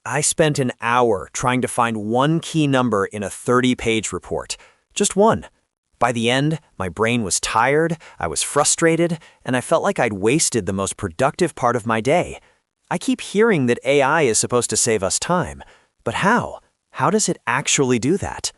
I spent an hour trying to find one key number in a 30-page report. Just one. By the end, my brain was tired, I was frustrated, and I felt like I'd wasted the most productive part of my day. I keep hearing that AI is supposed to save us time. But how? How does it actually do that?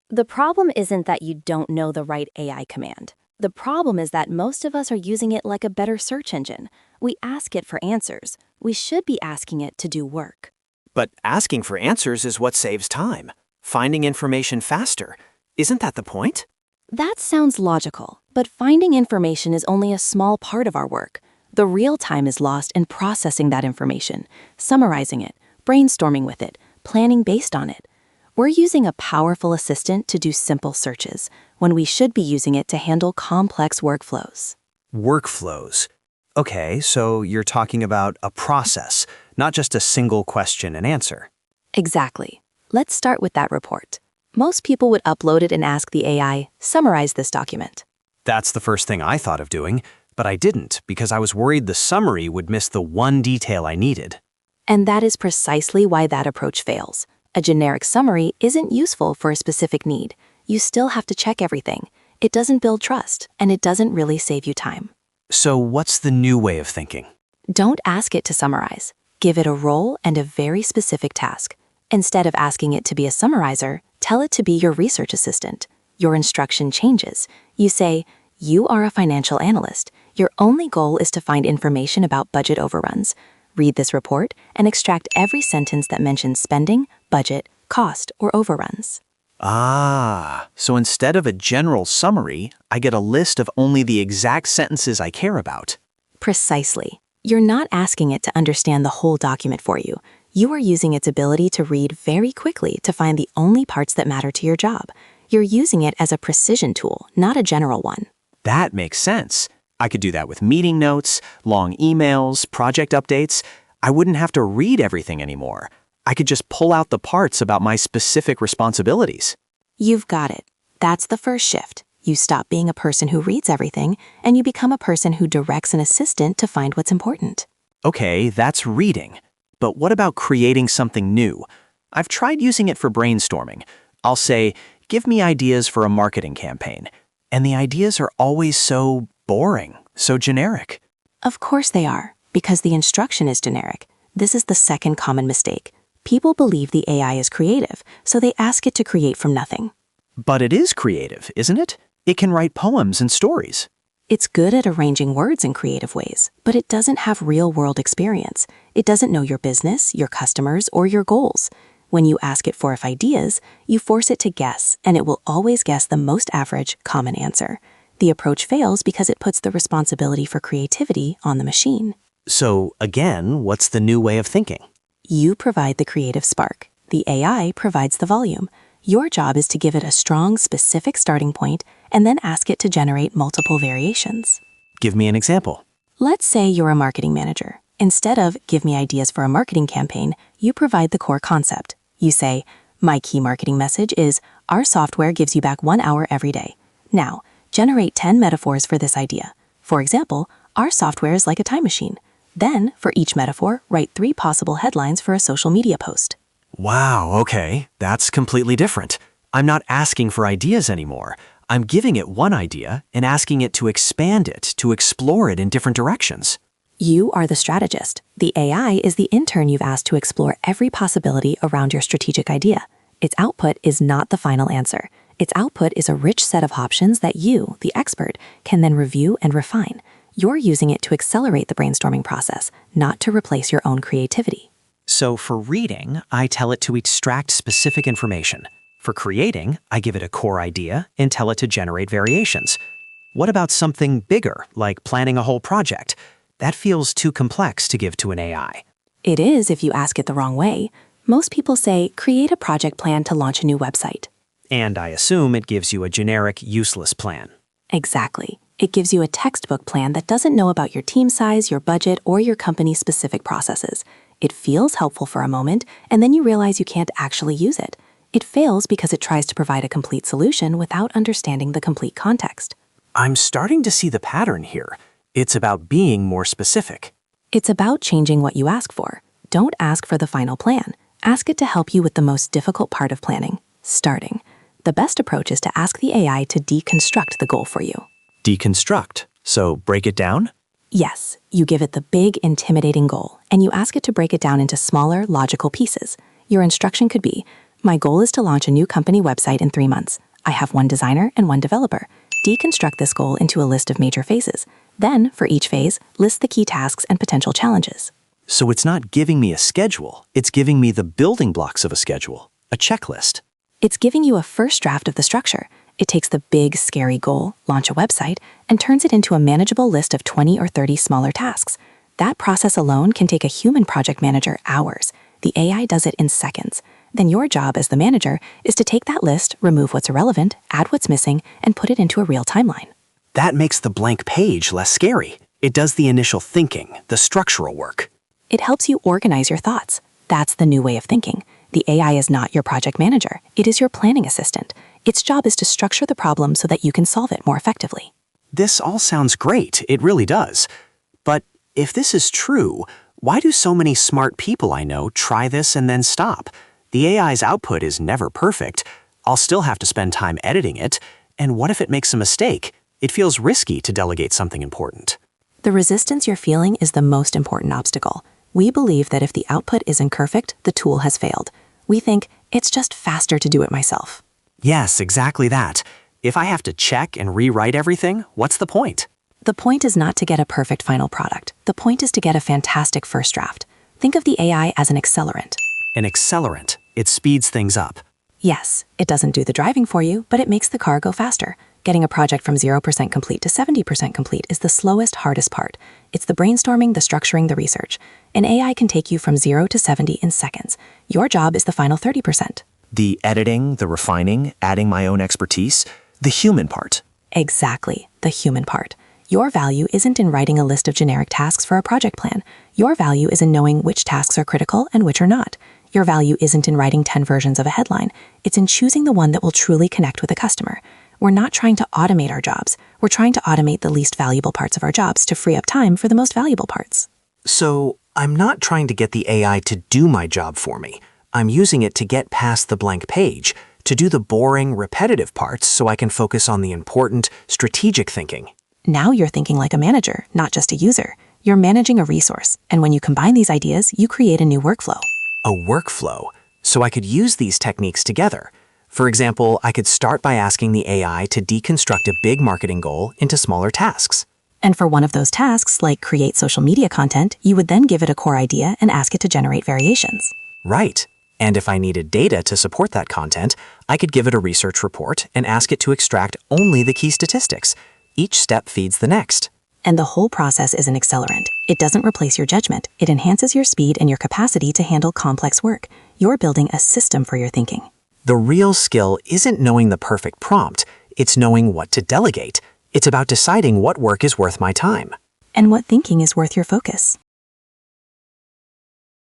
The problem isn't that you don't know the right AI command. The problem is that most of us are using it like a better search engine. We ask it for answers. We should be asking it to do work. But asking for answers is what saves time. Finding information faster. Isn't that the point? That sounds logical, but finding information is only a small part of our work. The real time is lost in processing that information, summarizing it, brainstorming with it, planning based on it. We're using a powerful assistant to do simple searches, when we should be using it to handle complex workflows. Workflows. Okay, so you're talking about a process, not just a single question and answer. Exactly. Let's start with that report. Most people would upload it and ask the AI, summarize this document. That's the first thing I thought of doing, but I didn't because I was worried the summary would miss the one detail I needed. And that is precisely why that approach fails. A generic summary isn't useful for a specific need. You still have to check everything. It doesn't build trust, and it doesn't really save you time. So what's the new way of thinking? Don't ask it to summarize. Give it a role and a very specific task. Instead of asking it to be a summarizer, tell it to be your research assistant. Your instruction changes. You say, you are a financial analyst. Your only goal is to find information about budget overruns. Read this report and extract every sentence that mentions spending, budget, cost, or overruns. Ah, so instead of a general summary, I get a list of only the exact sentences I care about. Precisely. You're not asking it to understand the whole document for you. You are using its ability to read very quickly to find the only parts that matter to your job. You're using it as a precision tool, not a general one. That makes sense. I could do that with meeting notes, long emails, project updates. I wouldn't have to read everything anymore. I could just pull out the parts about my specific responsibilities. You've got it. That's the first shift. You stop being a person who reads everything, and you become a person who directs an assistant to find what's important. Okay, that's reading. But what about creating something new? I've tried using it for brainstorming. I'll say, give me ideas for a marketing campaign. And the ideas are always so boring, so generic. Of course they are, because the instruction is generic. This is the second common mistake. People believe the AI is creative, so they ask it to create from nothing. But it is creative, isn't it? It can write poems and stories. It's good at arranging words in creative ways, but it doesn't have real-world experience. It doesn't know your business, your customers, or your goals. When you ask it for ideas, you force it to guess, and it will always guess the most average, common answer. The approach fails because it puts the responsibility for creativity on the machine. So, again, what's the new way of thinking? You provide the creative spark. The AI provides the volume. Your job is to give it a strong, specific starting point and then ask it to generate multiple variations. Give me an example. Let's say you're a marketing manager. Instead of give me ideas for a marketing campaign, you provide the core concept. You say, my key marketing message is, our software gives you back 1 hour every day. Now, generate 10 metaphors for this idea. For example, our software is like a time machine. Then, for each metaphor, write 3 possible headlines for a social media post. Wow, okay, that's completely different. I'm not asking for ideas anymore. I'm giving it one idea and asking it to expand it, to explore it in different directions. You are the strategist. The AI is the intern you've asked to explore every possibility around your strategic idea. Its output is not the final answer. Its output is a rich set of options that you, the expert, can then review and refine. You're using it to accelerate the brainstorming process, not to replace your own creativity. So for reading, I tell it to extract specific information. For creating, I give it a core idea and tell it to generate variations. What about something bigger, like planning a whole project? That feels too complex to give to an AI. It is if you ask it the wrong way. Most people say, create a project plan to launch a new website. And I assume it gives you a generic, useless plan. Exactly. It gives you a textbook plan that doesn't know about your team size, your budget, or your company's specific processes. It feels helpful for a moment, and then you realize you can't actually use it. It fails because it tries to provide a complete solution without understanding the complete context. I'm starting to see the pattern here. It's about being more specific. It's about changing what you ask for. Don't ask for the final plan. Ask it to help you with the most difficult part of planning, starting. The best approach is to ask the AI to deconstruct the goal for you. Deconstruct. So break it down? Yes, you give it the big, intimidating goal, and you ask it to break it down into smaller, logical pieces. Your instruction could be, my goal is to launch a new company website in 3 months. I have 1 designer and 1 developer. Deconstruct this goal into a list of major phases. Then, for each phase, list the key tasks and potential challenges. So it's not giving me a schedule, it's giving me the building blocks of a schedule, a checklist. It's giving you a first draft of the structure. It takes the big, scary goal, launch a website, and turns it into a manageable list of 20 or 30 smaller tasks. That process alone can take a human project manager hours. The AI does it in seconds. Then your job as the manager is to take that list, remove what's irrelevant, add what's missing, and put it into a real timeline. That makes the blank page less scary. It does the initial thinking, the structural work. It helps you organize your thoughts. That's the new way of thinking. The AI is not your project manager. It is your planning assistant. Its job is to structure the problem so that you can solve it more effectively. This all sounds great, it really does. But if this is true, why do so many smart people I know try this and then stop? The AI's output is never perfect. I'll still have to spend time editing it. And what if it makes a mistake? It feels risky to delegate something important. The resistance you're feeling is the most important obstacle. We believe that if the output isn't perfect, the tool has failed. We think it's just faster to do it myself. Yes, exactly that. If I have to check and rewrite everything, what's the point? The point is not to get a perfect final product. The point is to get a fantastic first draft. Think of the AI as an accelerant. An accelerant. It speeds things up. Yes, it doesn't do the driving for you, but it makes the car go faster. Getting a project from 0% complete to 70% complete is the slowest, hardest part. It's the brainstorming, the structuring, the research. An AI can take you from 0 to 70 in seconds. Your job is the final 30%. The editing, the refining, adding my own expertise, the human part. Exactly, the human part. Your value isn't in writing a list of generic tasks for a project plan. Your value is in knowing which tasks are critical and which are not. Your value isn't in writing 10 versions of a headline. It's in choosing the one that will truly connect with a customer. We're not trying to automate our jobs. We're trying to automate the least valuable parts of our jobs to free up time for the most valuable parts. So, I'm not trying to get the AI to do my job for me. I'm using it to get past the blank page, to do the boring, repetitive parts so I can focus on the important, strategic thinking. Now you're thinking like a manager, not just a user. You're managing a resource, and when you combine these ideas, you create a new workflow. A workflow. So I could use these techniques together. For example, I could start by asking the AI to deconstruct a big marketing goal into smaller tasks. And for one of those tasks, like create social media content, you would then give it a core idea and ask it to generate variations. Right. And if I needed data to support that content, I could give it a research report and ask it to extract only the key statistics. Each step feeds the next. And the whole process is an accelerant. It doesn't replace your judgment. It enhances your speed and your capacity to handle complex work. You're building a system for your thinking. The real skill isn't knowing the perfect prompt, it's knowing what to delegate. It's about deciding what work is worth my time. And what thinking is worth your focus.